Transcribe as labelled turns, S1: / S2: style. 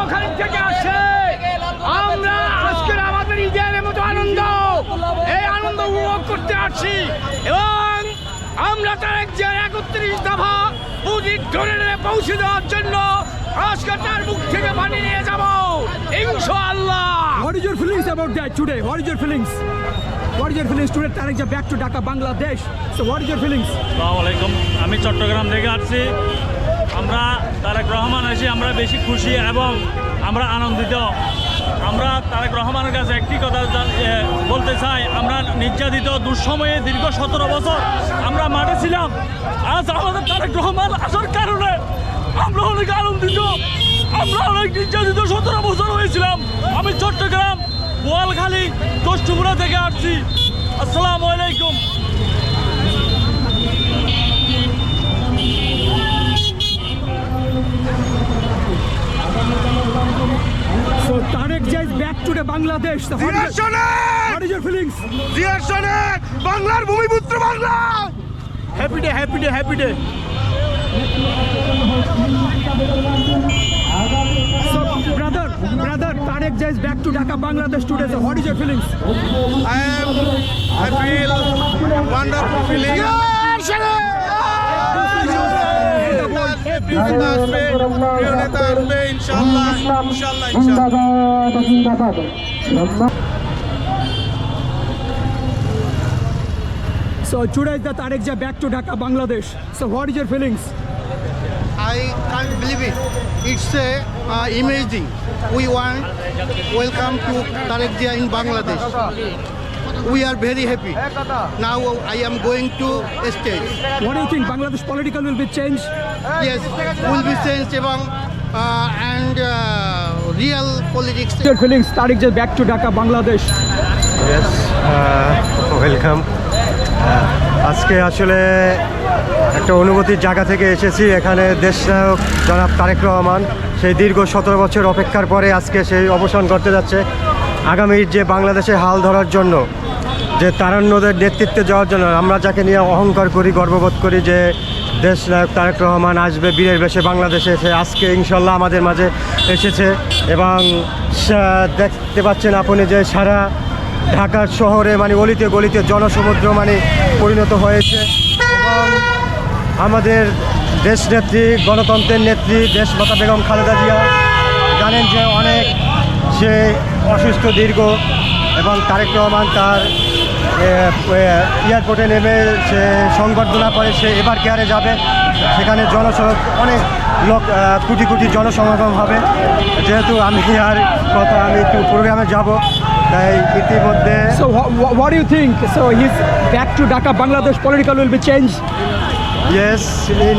S1: নোয়াখালী থেকে আসে। আমরা আজকের আমাদের ঈদের মতো আনন্দ, এই আনন্দ উপভোগ করতে আসছি এবং আমরা তারেক জিয়ার 31 দফা বুদ্ধির ধরে পৌঁছে দেওয়ার জন্য আজকে তার মুখ থেকে পানি নিয়ে যাব ইনশাআল্লাহ।
S2: What is your feelings about that today? What is your feelings? What is your feelings today? Tarek Jia back to Dhaka, Bangladesh. So what is your feelings?
S3: আসসালামু আলাইকুম, আমি চট্টগ্রাম থেকে আসছি। আমরা তারেক রহমান এসে আমরা বেশি খুশি এবং আমরা আনন্দিত। আমরা তারেক রহমানের কাছে একটি কথা বলতে চাই, আমরা নির্যাতিত দুঃসময়ে দীর্ঘ 17 বছর আমরা মাঠে ছিলাম। আজ আমাদের তারেক রহমান আসার কারণে আমরা অনেক আনন্দিত। আমরা অনেক নির্যাতিত 17 বছর হয়েছিলাম। আমি চট্টগ্রাম বোয়ালখালী দোষ্টপুরা থেকে আসছি। আসসালামু আলাইকুম।
S2: So Tarek Jia is back to the Bangladesh. So what is your feelings?
S1: বাংলার ভূমিপুত্র Bangla.
S2: Happy day, happy day, happy day. So brother, Tarek Jia is back to Dhaka, Bangladesh today. So what is your feelings?
S4: I feel wonderful feeling.
S2: So today is the Tarek Jia back to Dhaka, Bangladesh. So what is your feelings?
S4: I can't believe it. It's amazing. We want welcome to Tarek Jia in Bangladesh. We are very happy. Now I am going to stage.
S2: What do you think? Bangladesh political will be changed?
S4: Yes, will be changed and real politics.
S2: What is your feelings? Tarek Jia back to Dhaka, Bangladesh.
S5: Yes welcome. আজকে আসলে একটা অনুভূতির জায়গা থেকে এসেছি। এখানে দেশনায়ক জনাব তারেক রহমান সেই দীর্ঘ 17 বছর অপেক্ষার পরে আজকে সেই অবসান করতে যাচ্ছে। আগামীর যে বাংলাদেশে হাল ধরার জন্য, যে তারুণ্যদের নেতৃত্বে যাওয়ার জন্য আমরা যাকে নিয়ে অহংকার করি, গর্ববোধ করি যে দেশনায়ক তারেক রহমান আসবে বীরের বেশে বাংলাদেশে এসে, আজকে ইনশাল্লাহ আমাদের মাঝে এসেছে। এবং দেখতে পাচ্ছেন আপনি যে সারা ঢাকার শহরে মানে অলিতে গলিতে জনসমুদ্র মানে পরিণত হয়েছে। এবং আমাদের দেশনেত্রী, গণতন্ত্রের নেত্রী দেশমাতা বেগম খালেদা জিয়া জানেন যে অনেক সে অসুস্থ দীর্ঘ, এবং তারেক রহমান তার এয়ারপোর্টে নেমে সে সংবর্ধনা করে সে এবার কেয়ারে যাবে। সেখানে অনেক লোক কোটি কোটি জনসমাগম হবে। যেহেতু আমি একটু প্রোগ্রামে যাব, তাই ইতিমধ্যে।
S2: So what do you think? So he's back to Dhaka, Bangladesh political will be changed?
S5: Yes, in